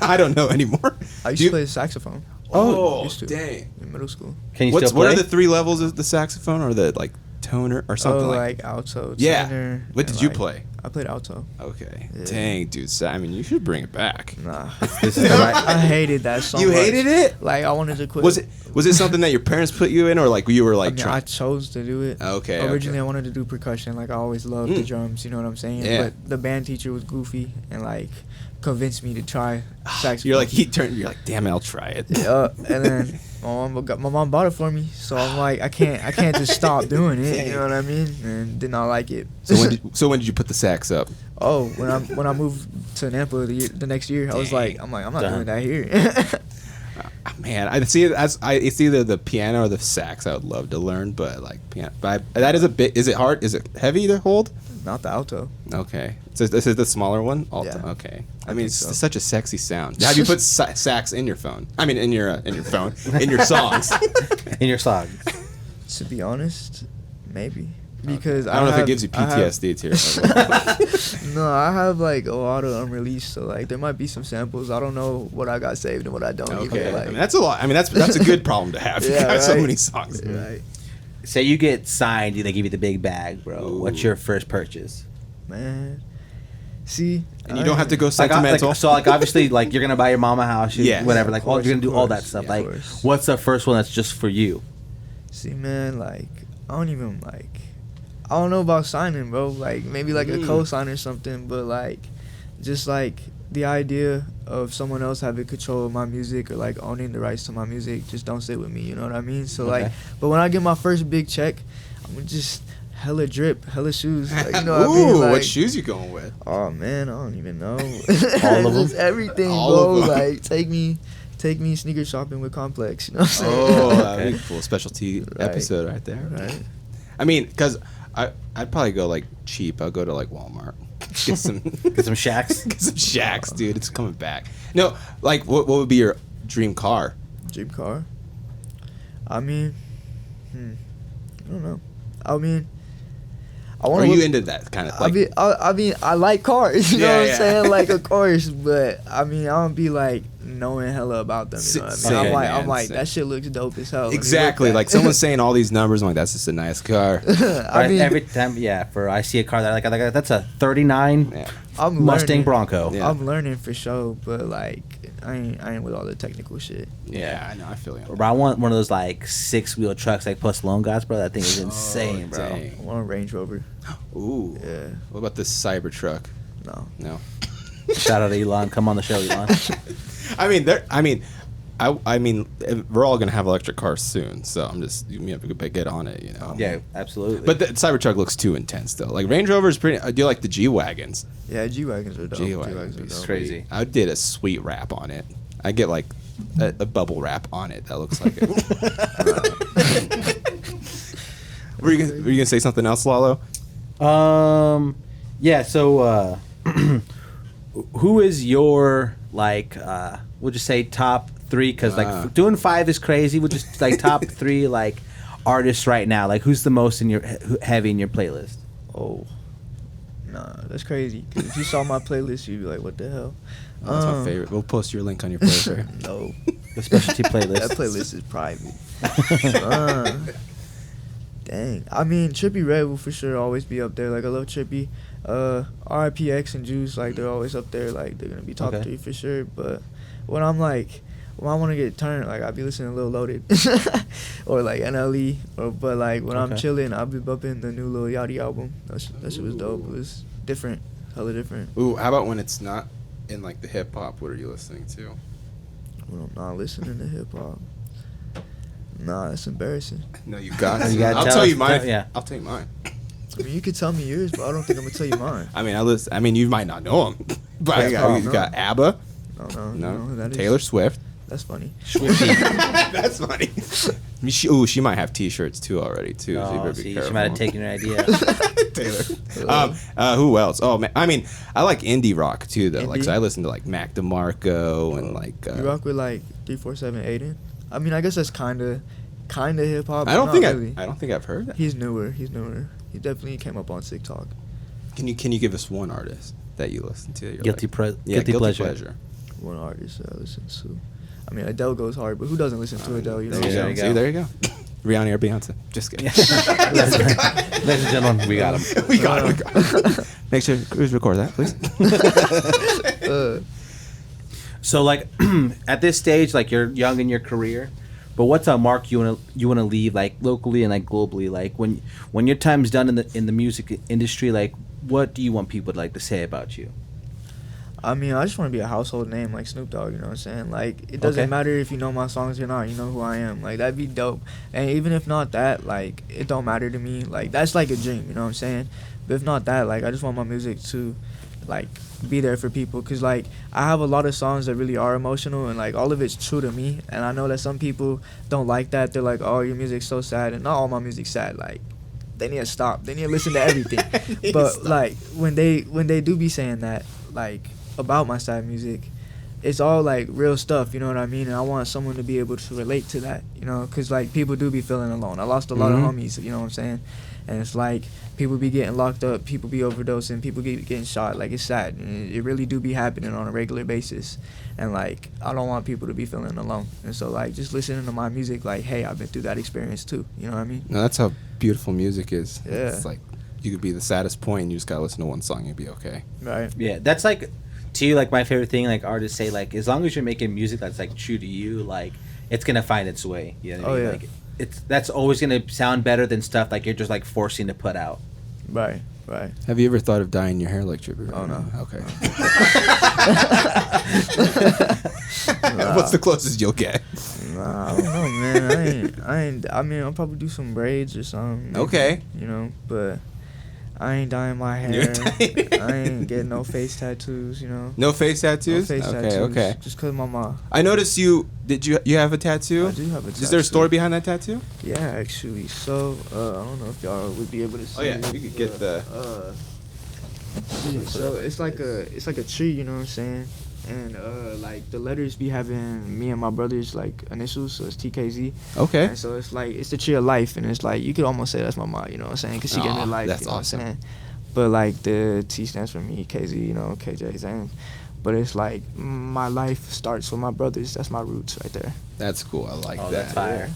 I don't know anymore. I used Do you- to play the saxophone. Oh, used to. dang. In middle school. Can you What still play? are the 3 levels of the saxophone, or the like toner or something like alto. Yeah. Tenor, What and, did you like, play? I played alto. Okay. Yeah. Dang, dude. I mean, you should bring it back. Nah. This is the right. I hated that so You much. hated it? Like I wanted to quit. Was it something that your parents put you in, or like you were I like mean, I chose to do it. Okay, Originally, okay. I wanted to do percussion. Like I always loved the drums. You know what I'm saying? Yeah. But the band teacher was goofy and like convinced me to try saxophone. You're like you're like, damn it, I'll try it. And then my mom bought it for me, so I'm like, I can't just stop doing it. You know what I mean? And did not like it. So when did you put the sax up? Oh, when I moved to Nampa the next year, I was like, I'm not doing that here. Man, I see it as it's either the piano or the sax. I would love to learn, but like piano, that is a bit. Is it hard? Is it heavy to hold? Not the alto. Okay, so this is the smaller one. Alto. Yeah. Okay, I I mean think it's so. such a sexy sound. Have you put sax in your phone? I mean in your phone, in your songs. In your song. To be honest, maybe. Because I don't know if it gives you PTSD too. No, I have like a lot of unreleased, so like there might be some samples. I don't know what I got saved and what I don't. Okay, Either, like, I mean that's a lot. I mean that's a good problem to have. You Yeah, got so right. many songs. right, Say you get signed, they give you the big bag, bro. Ooh. What's your first purchase? man. See, And you don't have to go Like, sentimental. so like obviously like you're gonna buy your mama a house, Yes. whatever. Like Of course, you're gonna do of all that course. stuff. Yeah, like of course. what's the first one that's just for you? See, man, like I don't even like. I don't know about signing, bro. Like maybe like a co-sign or something, but like just like the idea of someone else having control of my music or like owning the rights to my music just don't sit with me. You know what I mean? So like, but when I get my first big check, I'm gonna just hella drip, hella shoes. Like, you know what I mean? Like, what shoes you going with? Oh man, I don't even know. All of them? Just everything, All bro. of them. Like take me sneaker shopping with Complex. You know what I'm saying? Oh, that'd be a cool specialty episode right there. Right. I mean, because I'd probably go like cheap. I'll go to like Walmart. Get some Shacks. Get some Shacks, dude. It's coming back. No, like what would be your dream car? Dream car. I mean, I don't know. I mean, I want. Are you into that kind of? Like, I mean, I like cars. You know what I'm Yeah. saying? Like, of course, but I mean, I don't be like knowing hella about them. You know what I mean? Same, I'm man, like, same. that shit looks dope as hell. Let me look exactly. at Like it. someone's saying all these numbers. I'm like, that's just a nice car. I mean, Every time, I see a car that I like, that's a '39 Yeah. I'm Mustang learning. Bronco. Yeah. I'm learning for sure, but like, I ain't with all the technical shit. Yeah, I know. I feel you. Bro, I want one of those like 6-wheel trucks like Post Malone guys, bro. That thing is insane, bro. dang. I want a Range Rover. Ooh. Yeah. What about this Cybertruck? No. No. Shout out to Elon. Come on the show, Elon. I mean, we're all gonna have electric cars soon, so I'm just you have to get on it, you know. Yeah, absolutely. But the Cybertruck looks too intense, though. Like Range Rover is pretty. I do like the G wagons. Yeah, G wagons are dope. G-Wagons G-Wagons are are dope. crazy. I did a sweet wrap on it. I get like a bubble wrap on it that looks like it. were you gonna say something else, Lalo? Yeah. So, who is your like? We'll just say top 3 because like doing 5 is crazy. We'll just like top 3 like artists right now. Like who's the most in your heavy in your playlist? Oh. Nah, that's crazy. 'Cause if you saw my playlist, you'd be like, what the hell? Oh, that's my favorite. We'll post your link on your post. Right? No. The specialty playlist. That playlist is private. Dang. I mean, Trippie Red will for sure always be up there. Like, I love Trippie. RIPX and Juice, like, they're always up there. Like, they're going to be top 3 for sure. But when I'm like, when I want to get turned, like, I'll be listening to Lil Loaded. Or, like, NLE. But, like, when I'm chilling, I'll be bumping the new Lil Yachty album. That shit was dope. It was different. Hella different. Ooh, how about when it's not in like the hip hop? What are you listening to? When I'm not listening to hip-hop. Nah, that's embarrassing. No, you got. You gotta I'll tell tell us- you mine. yeah. I'll tell you mine. I mean, you could tell me yours, but I don't think I'm gonna tell you mine. I mean, I mean, you might not know them, but Yeah, you no. got ABBA. No, No, you know who that is. Taylor Swift. That's funny. That's funny. I mean, she might have T-shirts too already too. so you Oh, better be see, she careful. might have taken your idea. Taylor. Who else? Oh man, I mean, I like indie rock too though. Like, Indie? so I listen to like Mac DeMarco and like. You rock with like 347 Aiden. I mean, I guess that's kind of hip hop. I don't but think not really. I don't think I've heard that. He's newer. He definitely came up on TikTok. Can you give us one artist that you listen to? that you're Guilty like, guilty pleasure. One artist that I listen to. I mean, Adele goes hard, but who doesn't listen to Adele? You know. There what you I'm go. saying? See, there you go. Rihanna or Beyonce? Just kidding. Ladies and gentlemen, we got him. we got it. Make sure please record that, please. So like at this stage, like you're young in your career, but what's a mark you wanna leave like locally and like globally? Like when your time's done in the music industry, like what do you want people to like to say about you? I mean, I just want to be a household name like Snoop Dogg, you know what I'm saying? Like, it doesn't Okay. matter if you know my songs or not, you know who I am. Like, that'd be dope. And even if not that, like, it don't matter to me. Like, that's like a dream, you know what I'm saying? But if not that, like, I just want my music to, like, be there for people. Because, like, I have a lot of songs that really are emotional, and, like, all of it's true to me. And I know that some people don't like that. They're like, oh, your music's so sad. And not all my music's sad. Like, they need to stop. They need to listen to everything. But, like, when they do be saying that, like, about my sad music, it's all like real stuff, you know what I mean? And I want someone to be able to relate to that, you know, because like people do be feeling alone. I lost a lot of homies, you know what I'm saying? And it's like people be getting locked up, people be overdosing, people getting shot. Like, it's sad, and it really do be happening on a regular basis. And like, I don't want people to be feeling alone. And so like, just listening to my music, like, hey, I've been through that experience too, you know what I mean? No, that's how beautiful music is. Yeah. It's like you could be the saddest point and you just gotta listen to one song and you'll be okay. Right. Yeah, that's like to you like my favorite thing. Like artists say, like as long as you're making music that's like true to you, like it's gonna find its way. You know what I mean? Yeah. Like that's always gonna sound better than stuff like you're just like forcing to put out. Right. Have you ever thought of dyeing your hair like Trippy? Oh, no. Okay. What's the closest you'll get? Nah, I don't know, man. I mean, I'll probably do some braids or something. Maybe, Okay. You know, but I ain't dyeing my hair. I ain't getting no face tattoos, you know. No face tattoos? No face tattoos. Okay. Just 'cause my mom. I noticed you have a tattoo? I do have a tattoo. Is there a story behind that tattoo? Yeah, actually. So, I don't know if y'all would be able to see. Oh, yeah, you could get the... So it's like a tree, you know what I'm saying? And like the letters be having me and my brother's like initials, so it's TKZ. Okay. And so it's like it's the tree of life, and it's like you could almost say that's my mom, you know what I'm saying? Because she gave me Aw, life. that's you know awesome. What I'm saying? But like the T stands for me, KZ, you know, KJ's and. But it's like my life starts with my brothers. That's my roots right there. That's cool. I like that. That's fire.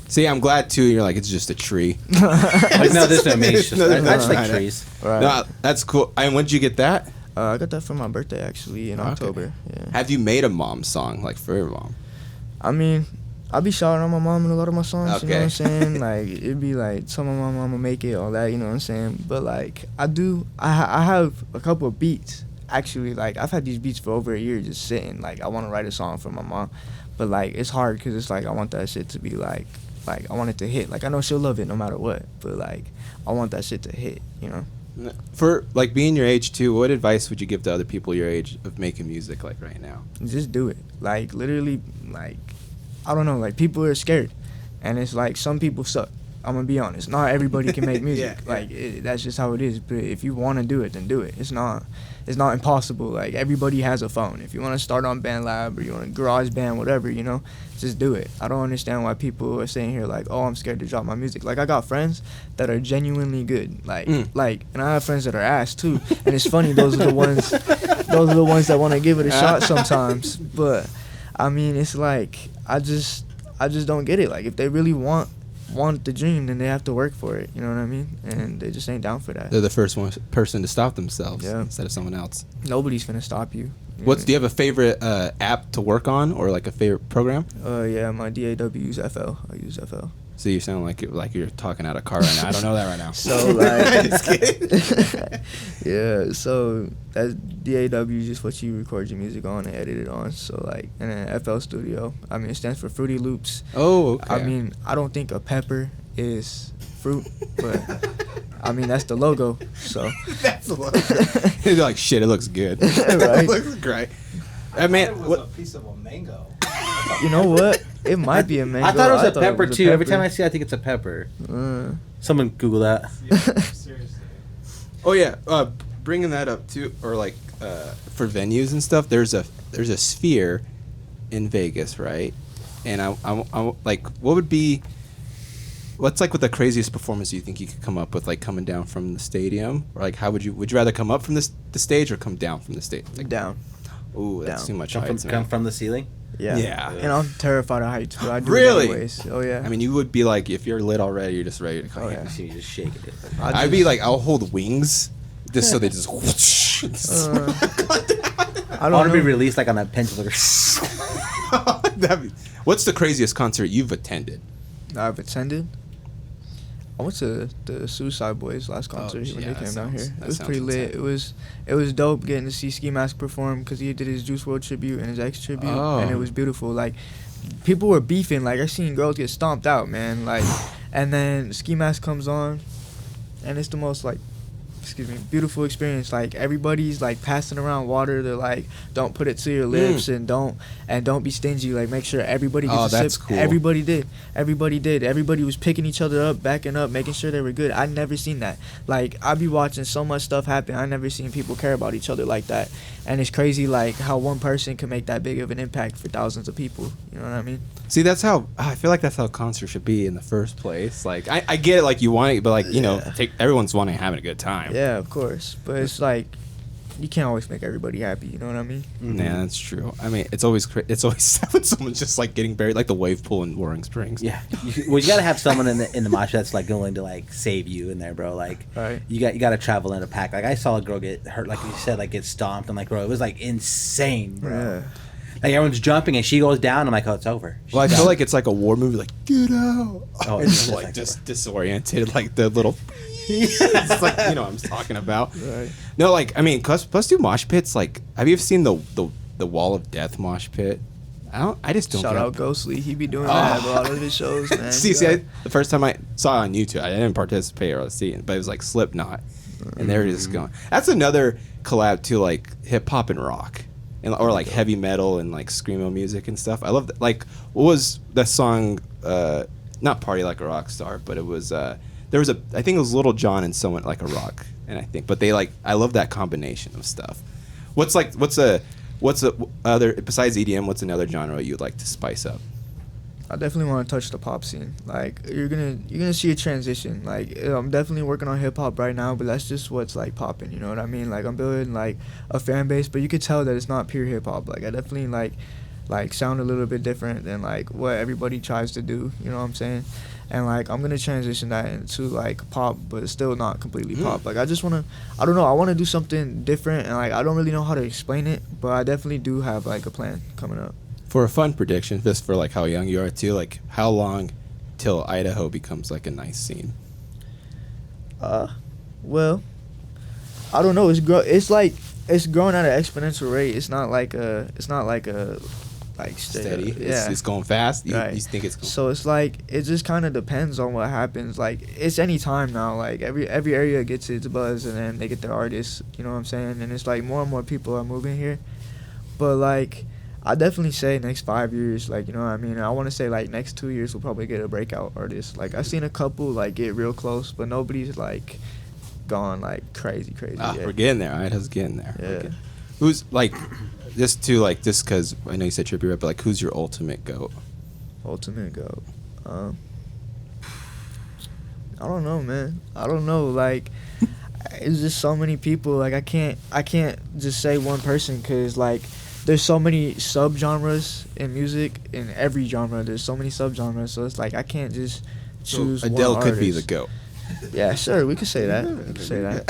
See, I'm glad too. You're like, it's just a tree. Like, no, there's no meat. No, I just like right. trees. Right. No, that's cool. And when did you get that? I got that for my birthday actually in Okay. October. Yeah. Have you made a mom song like for your mom? I mean, I be shouting on my mom in a lot of my songs, you know what I'm Okay. saying? Like, it'd be like, tell my mom I'ma make it, all that, you know what I'm saying? But, like, I have a couple of beats, actually. Like, I've had these beats for over a year just sitting. Like, I want to write a song for my mom. But, like, it's hard because it's like, I want that shit to be, like, I want it to hit. Like, I know she'll love it no matter what. But, like, I want that shit to hit, you know? For like being your age too, what advice would you give to other people your age of making music like right now? Just do it. Like, literally, like, I don't know, like, people are scared. And it's like, some people suck. I'm going to be honest. Not everybody can make music. Yeah. Like, that's just how it is. But if you want to do it, then do it. It's not impossible. Like, everybody has a phone. If you want to start on BandLab or you want to garage band, whatever, you know, just do it. I don't understand why people are saying here, like, oh, I'm scared to drop my music. Like, I got friends that are genuinely good. Like, and I have friends that are ass, too. And it's funny, those are the ones that want to give it a shot sometimes. But, I mean, it's like, I just don't get it. Like, if they really want the dream, then they have to work for it. You know what I mean? And they just ain't down for that. They're the first person to stop themselves Yeah. instead of someone else. Nobody's gonna stop you. Do you have a favorite app to work on or like a favorite program? Yeah, my DAW use FL. I use FL. So you sound like you're talking out of car right now. I don't know that right now. So like, Just kidding. yeah. So that DAW is just what you record your music on and edit it on. So like, and then FL Studio. I mean, it stands for Fruity Loops. Oh, okay. I mean, I don't think a pepper is fruit, but I mean that's the logo. So That's a lot. You're like, shit, it looks good. Right. It looks great. I mean, It was what? a piece of a mango. you know what? It might be a mango. I thought it was a pepper it was too. Every time I see it, I think it's a pepper. Someone Google that. Yeah, seriously. Oh yeah, bringing that up too, or like for venues and stuff. There's a Sphere in Vegas, right? And I like, what would be, what's like what the craziest performance you think you could come up with, like coming down from the stadium, or like how would you rather come up from the stage or come down from the stage? Like, Down. ooh, that's Down. too much Come heights, from, man. come from the ceiling. Yeah. Yeah. And I'm terrified of heights, but I do Really? it anyways. Oh yeah. I mean, you would be like, if you're lit already, you're just ready to come. Oh, You yeah. see me just shaking it. I'd be like, I'll hold wings, just so they just. I I don't want to be know. released like on a pencil. What's the craziest concert you've attended? I've attended. I went to the Suicide Boys last concert when yeah, they came that down sounds- here. that It was sounds pretty lit. insane. It was dope getting to see Ski Mask perform because he did his Juice WRLD tribute and his X tribute, and it Oh. was beautiful. Like, people were beefing. Like, I seen girls get stomped out, man. Like, and then Ski Mask comes on, and it's the most like, beautiful experience. Like, everybody's like passing around water. They're like, don't put it to your lips and don't be stingy. Like, make sure everybody gets Oh, a that's sip. cool. Everybody did. Everybody was picking each other up, backing up, making sure they were good. I never seen that. Like, I be watching so much stuff happen. I never seen people care about each other like that. And it's crazy, like, how one person can make that big of an impact for thousands of people. You know what I mean? See, that's how I feel like that's how concerts should be in the first place. Like, I get it, like you want it, but like, you know, everyone's wanting having a good time. Yeah, of course. But it's like, you can't always make everybody happy. You know what I mean? Yeah, that's true. I mean, it's always sad when someone's just like getting buried, like the wave pool in Roaring Springs. Yeah. Well, you gotta have someone in the mosh that's like willing to like save you in there, bro. Like, Right. you gotta travel in a pack. Like, I saw a girl get hurt, like you said, like get stomped, and like, bro, it was like insane, bro. Yeah. Like, everyone's jumping and she goes down. I'm like, oh, it's over. Well, I She's feel done. like it's like a war movie, like get out. Oh, and it's just just like like just disoriented, like the little. It's like, you know what I'm talking about. Right. No, like, I mean, plus do mosh pits, like, have you ever seen the Wall of Death mosh pit? I just don't Shout get out Ghostly. He be doing that at a lot of his shows, man. the first time I saw it on YouTube, I didn't participate or see it, but it was like Slipknot, and they were just going. That's another collab to like hip hop and rock, and or like heavy metal and like screamo music and stuff. I love that. Like, what was that song? Not Party Like a Rock Star, but it was there was I think it was Little John and someone like a rock, and but they like, I love that combination of stuff. What's a other, besides EDM, what's another genre you'd like to spice up? I definitely want to touch the pop scene. Like, you're gonna see a transition. Like, I'm definitely working on hip hop right now, but that's just what's like popping. You know what I mean? Like, I'm building like a fan base, but you could tell that it's not pure hip hop. Like, I definitely like sound a little bit different than like what everybody tries to do. You know what I'm saying? And like, I'm gonna transition that into like pop, but it's still not completely pop. Like, I don't know, I want to do something different, and like, I don't really know how to explain it, but I definitely do have like a plan coming up. For a fun prediction, just for like how young you are too, like how long till Idaho becomes like a nice scene? Well, I don't know. It's growing at an exponential rate. It's not like a Steady. Yeah. It's going fast. You Right. think it's going? So it's like, it just kind of depends on what happens. Like, it's any time now. Like, every area gets its buzz, and then they get their artists. You know what I'm saying? And it's like more and more people are moving here. But like, I definitely say next 5 years. Like, you know what I mean? I want to say like next 2 years we'll probably get a breakout artist. Like, I've seen a couple like get real close, but nobody's like gone like crazy yet. We're getting there. Idaho's getting there. Yeah. Who's like, just because I know you said Trippie Redd, but like, who's your ultimate GOAT? Ultimate GOAT. I don't know, man. I don't know. Like, it's just so many people. Like, I can't just say one person, because like, there's so many subgenres in music. In every genre, there's so many subgenres. So it's like, I can't just choose one Adele could be the artist. GOAT. Yeah, sure. We could say that. We could say that.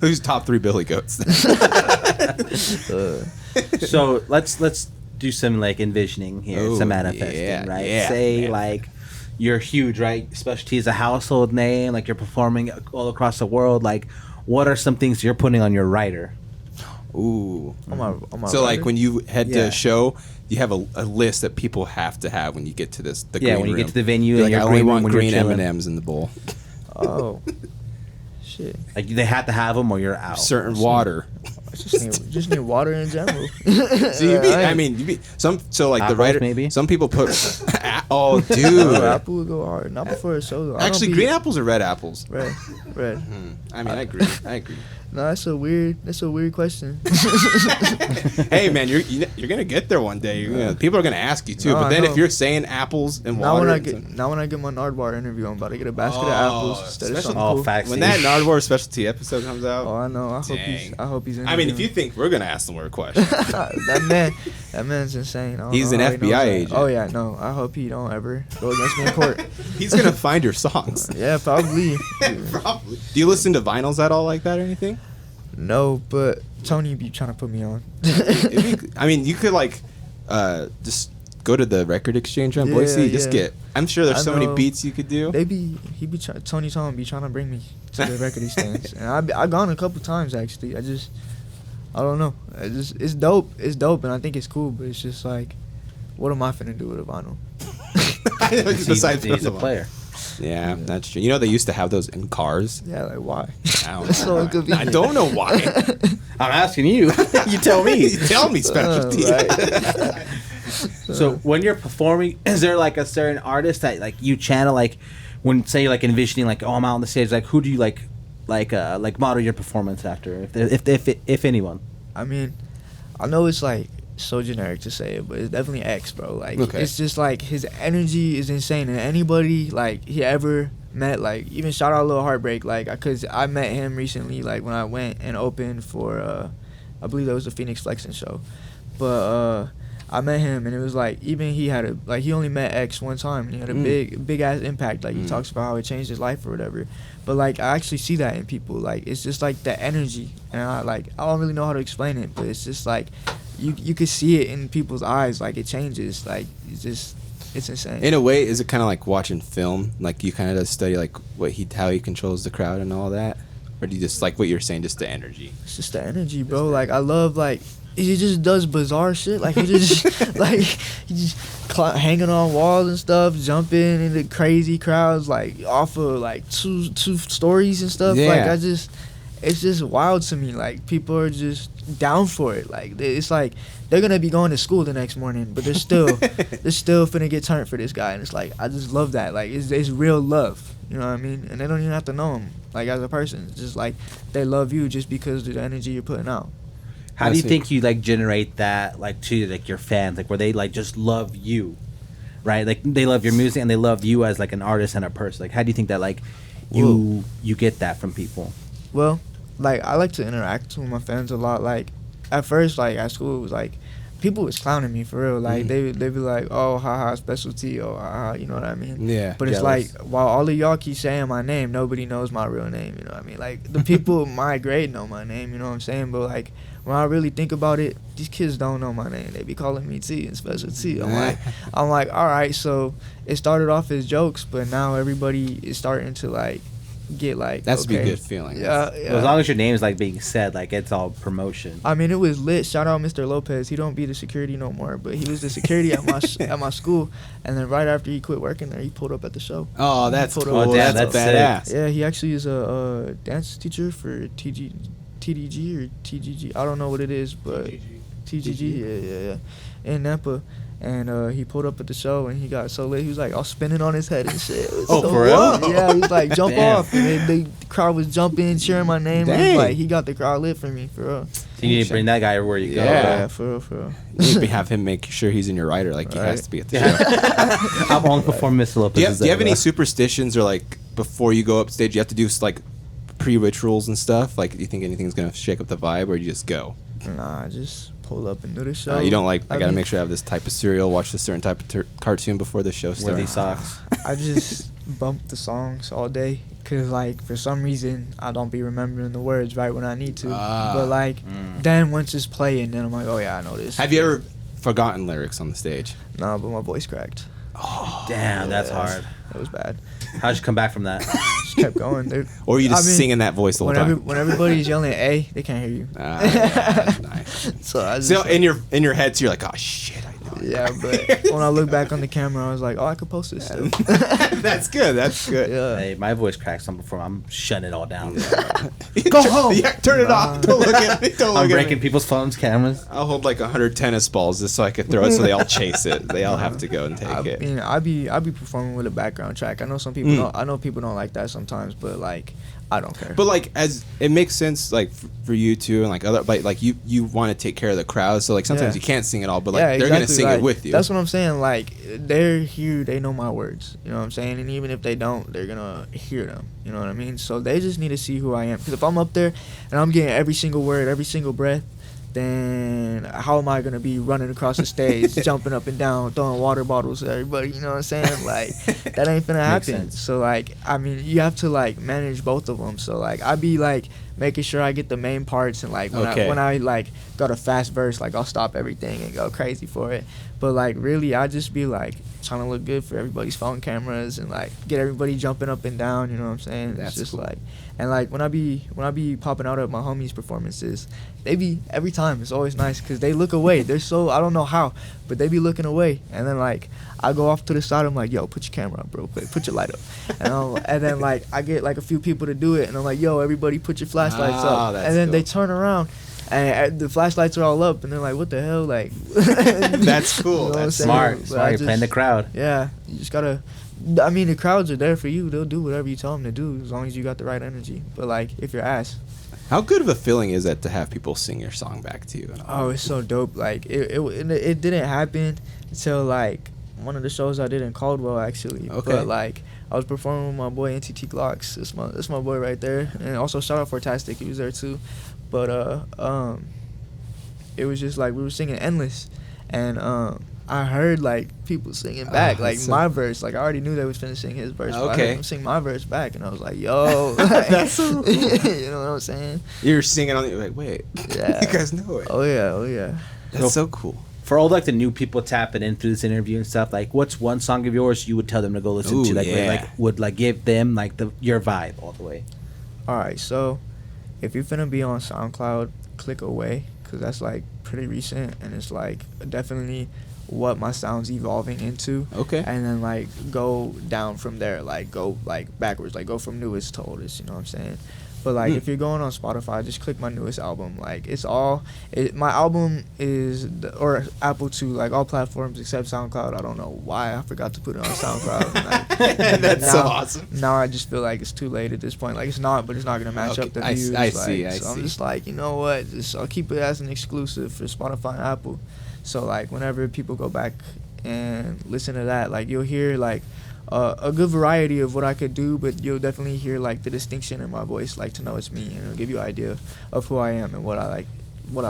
Who's top 3 Billy Goats? So let's do some like envisioning here, Ooh, some manifesting, yeah, right? yeah, Say man. like you're huge, right? Specialty is a household name, like you're performing all across the world. Like, what are some things you're putting on your rider? Ooh. On my So like rider? when you head to Yeah. a show, you have a list that people have to have when you get to the Yeah, green when you room. get to the venue, You're like like, I your only green room want when you're green chilling. M&Ms in the bowl. Oh, shit. Like they have to have them, or you're out. Certain water. Just need water in general. So you be, I mean, so like the Apples, writer, maybe? some people put, oh Oh, dude. apple would go hard. Not before a show though. I don't Actually, be- green apples or red apples? Red. I mean, I agree. No, that's a weird question. Hey man, you're gonna get there one day. People are gonna ask you too. No, but I then know. if you're saying apples and Now water, when I get my Nardwar interview, I'm about to get a basket of Oh, apples instead of special- something Oh, cool. facts. when that Nardwar specialty episode comes out, Oh, I know. Dang. I hope he's in. I mean, if you think we're gonna ask the weird question, that man's insane. I don't He's know an how he knows FBI that. agent. Oh yeah, no. I hope he don't ever go against me in court. he's gonna find your songs. Yeah, probably. Probably. Do you listen to vinyls at all like that or anything? No, but Tony be trying to put me on. I mean, you could like just go to the record exchange on Yeah, Boise. Just yeah. get. I'm sure there's I so many know. beats you could do. Tony Tom be trying to bring me to the record exchange, and I gone a couple times actually. I don't know. It's dope. It's dope, and I think it's cool. But it's just like, what am I finna do with a vinyl? Besides he's a the- player. Yeah, that's true. You know they used to have those in cars. Yeah, like why? I don't That's know so why. inconvenient. I don't know why. I'm asking you. You tell me. Tell me, specialty. Right. So when you're performing, is there like a certain artist that like you channel, like when say like envisioning like, oh, I'm out on the stage, like who do you like model your performance after, if anyone? I mean, I know it's like so generic to say it, but it's definitely X, bro. Like, Okay. it's just like his energy is insane, and anybody like he ever met, like even shout out Lil Heartbreak, like cause I met him recently, like when I went and opened for I believe that was the Phoenix Flexing show, but I met him and it was like even he had he only met X one time and he had a big ass impact. Like he talks about how it changed his life or whatever. But like I actually see that in people. Like it's just like the energy, and I don't really know how to explain it, but it's just like you could see it in people's eyes. Like it changes. Like it's just It's insane. In a way, is it kind of like watching film? Like you kind of study like how he controls the crowd and all that, or do you just like what you're saying, just the energy? It's just the energy, bro. Like I love like he just does bizarre shit. Like he just like he just hanging on walls and stuff, jumping into crazy crowds, like off of like two stories and stuff. Yeah. Like it's just wild to me. Like people are just down for it. Like it's like they're gonna be going to school the next morning, but they're still finna get turned for this guy. And it's like I just love that. Like it's real love. You know what I mean? And they don't even have to know him like as a person. It's just like they love you just because of the energy you're putting out. How do you think you like generate that like to like your fans, like where they like just love you, right? Like they love your music and they love you as like an artist and a person. Like how do you think that like you get that from people? Well, like I like to interact with my fans a lot. Like at first, like at school, it was like people was clowning me for real. Like they be like, "Oh, haha, specialty," or haha, you know what I mean? Yeah. But it's Jealous. like while all of y'all keep saying my name, nobody knows my real name. You know what I mean? Like the people in my grade know my name. You know what I'm saying? But like when I really think about it, these kids don't know my name. They be calling me T and Special T. I'm like, all right. So it started off as jokes, but now everybody is starting to like get like. That's okay. be a good feeling. Yeah, Well, as long as your name is like being said, like it's all promotion. I mean, it was lit. Shout out Mr. Lopez. He don't be the security no more, but he was the security at my at my school. And then right after he quit working there, he pulled up at the show. Oh, that's Pulled cool. up. Oh, damn, that's that's badass. Yeah, he actually is a dance teacher for TDG or TGG. I don't know what it is, but TGG. Yeah. In Nampa. And he pulled up at the show and he got so lit. He was like all spinning on his head and shit. It was Oh, so for real? lit. Yeah, he was like, jump Damn. off. And then the crowd was jumping, cheering my name. And Dang. like, he got the crowd lit for me, for real. So you need to bring that guy everywhere you go. Yeah. For real. You need to have him make sure he's in your rider. Like he has to be at the show. I've only performed Mr. Lopez. Do you have any superstitions or like before you go up stage, you have to do like pre-rituals and stuff? Like, do you think anything's gonna shake up the vibe, or you just go? Nah, just pull up and do the show. You don't like? I gotta mean, make sure I have this type of cereal, watch this certain type of cartoon before the show Wear starts. these socks. I just bump the songs all day. Cause like for some reason I don't be remembering the words right when I need to. But like then once it's playing, then I'm like, oh yeah, I know this. Have you ever forgotten lyrics on the stage? Nah, but my voice cracked. Damn, that's hard. It was bad. How'd you come back from that? Just kept going. Or you just I mean, singing that voice the whole time? When everybody's yelling A, they can't hear you. Yeah, nice. So I just So in your head, so you're like, oh shit, I know. yeah, but when I look back on the camera, I was like, oh, I could post this still. That's good. That's good. Yeah. Hey, my voice cracks some before. I'm shutting it all down. Go home. Yeah, turn it off. Don't look at me. Don't look I'm at breaking me. people's phones, cameras. I'll hold like 100 tennis balls just so I can throw it, so they all chase it. They all have to go and take I it. mean, I be performing with a background track. I know some people don't. I know people don't like that sometimes, but like, I don't care. But like, as it makes sense, like for you too, and like other, like you want to take care of the crowd, so like sometimes Yeah. you can't sing it all, but like yeah, they're gonna exactly, sing like, it with you. That's what I'm saying. Like, they're here. They know my words. You know what I'm saying? And even if they don't, they're gonna hear them. You know what I mean? So they just need to see who I am. Because if I'm up there and I'm getting every single word, every single breath, then how am I gonna be running across the stage, jumping up and down, throwing water bottles at everybody? You know what I'm saying? Like, that ain't gonna Makes happen. sense. So like, I mean, you have to like manage both of them. So like, I be like making sure I get the main parts, and like when I like got a fast verse, like I'll stop everything and go crazy for it. But like really, I just be like trying to look good for everybody's phone cameras and like get everybody jumping up and down. You know what I'm saying? That's it's just cool. like, and like when I be popping out at my homies' performances, they be every time it's always nice because they look away. They're so, I don't know how, but they be looking away, and then like I go off to the side. I'm like, yo, put your camera up real quick, put your light up, and then like I get like a few people to do it, and I'm like, yo, everybody put your flashlights up, that's and then they cool. turn around. And the flashlights are all up, and they're like, "What the hell?" Like, That's cool. You know what I'm That's saying? Smart. But Smart. I You're playing the just- crowd. Yeah, you just gotta. I mean, the crowds are there for you. They'll do whatever you tell them to do as long as you got the right energy. But like, if you're ass, How good of a feeling is that to have people sing your song back to you? And all? oh, it's so dope. Like, it didn't happen until like one of the shows I did in Caldwell actually. Okay. But like, I was performing with my boy NTT Glocks. That's my boy right there. And also shout out for Tastic. He was there too. But it was just like we were singing Endless, and I heard like people singing back like so- my verse. Like I already knew they was finishing his verse. But I Okay. heard him sing my verse back, and I was like, "Yo, like, That's so cool. you know what I'm saying?" You're singing on the like, wait, Yeah. you guys know it. Oh yeah, oh yeah. That's so cool. for all like the new people tapping in through this interview and stuff, like what's one song of yours you would tell them to go listen Ooh, to, like yeah. like would like give them like your vibe all the way? All right, so if you're finna be on SoundCloud, click away, because that's like pretty recent, and it's like definitely what my sound's evolving into. Okay. And then like go down from there, like go like backwards, like go from newest to oldest, you know what I'm saying? But like if you're going on Spotify, just click my newest album. Like my album is or Apple too, like all platforms except SoundCloud. I don't know why I forgot to put it on SoundCloud. Like, That's so awesome. Now I just feel like it's too late at this point. Like it's not, but it's not gonna match Okay, up the I views. see. So I'm just like, you know what? I'll keep it as an exclusive for Spotify and Apple. So like whenever people go back and listen to that, like you'll hear like a good variety of what I could do, but you'll definitely hear like the distinction in my voice, like to know it's me, and it'll give you an idea of who I am and what I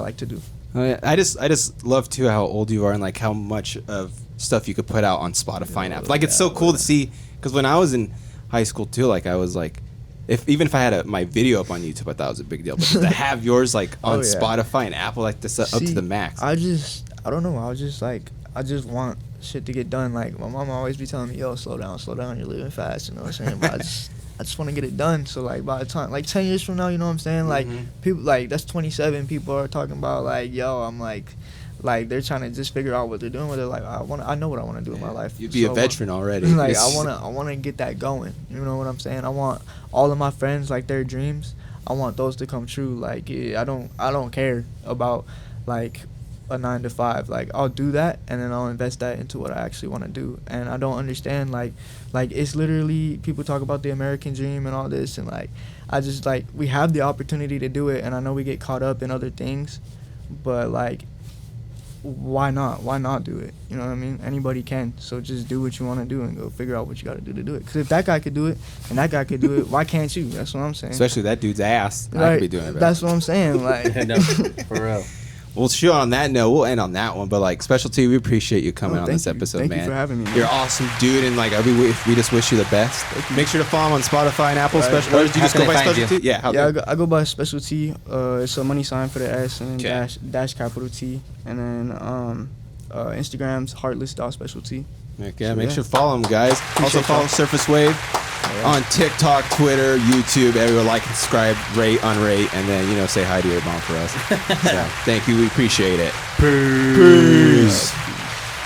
like to do. Oh, yeah. I just love too how old you are and like how much of stuff you could put out on Spotify and Apple. Like it's so cool to see, because when I was in high school too, like I was like, even if I had my video up on YouTube, I thought it was a big deal. But to have yours like on Spotify and Apple, like this up to the max. I don't know. I just want shit to get done. Like my mom always be telling me, yo, slow down, you're living fast, you know what I'm saying? But I just want to get it done. So like by the time, like 10 years from now, you know what I'm saying? Like people, like that's 27. People are talking about like, yo, I'm like they're trying to just figure out what they're doing with it. Like I know what I want to do in my life. You'd be a veteran already. Like I want to get that going. You know what I'm saying? I want all of my friends, like their dreams, I want those to come true. Like I don't care about like a 9 to 5. Like I'll do that, and then I'll invest that into what I actually want to do. And I don't understand like it's literally, people talk about the American dream and all this, and like I just like, we have the opportunity to do it, and I know we get caught up in other things, but like why not do it? You know what I mean? Anybody can. So just do what you want to do and go figure out what you got to do it. Because if that guy could do it and that guy could do it, why can't you? That's what I'm saying. Especially that dude's ass. Like, I could be doing it better. that's what I'm saying. Like No, for real. Well, sure, on that note, we'll end on that one. But like, Special T, we appreciate you coming on thank this you. episode, Thank man. you for having me, man. You're an awesome dude, and like we just wish you the best. Make sure to follow him on Spotify and Apple. Right. Special. Or do you How just can go they by find Special you? T? Yeah. yeah, I go by Special T. It's a money sign for the S, and then Okay. dash capital T, and then Instagram's heartless.specialty. Yeah, So, make yeah. sure to follow him, guys. Also Appreciate follow y'all. Surface Wave on TikTok, Twitter, YouTube. Everyone like and subscribe, rate, unrate, and then say hi to your mom for us. So, thank you. We appreciate it. Peace.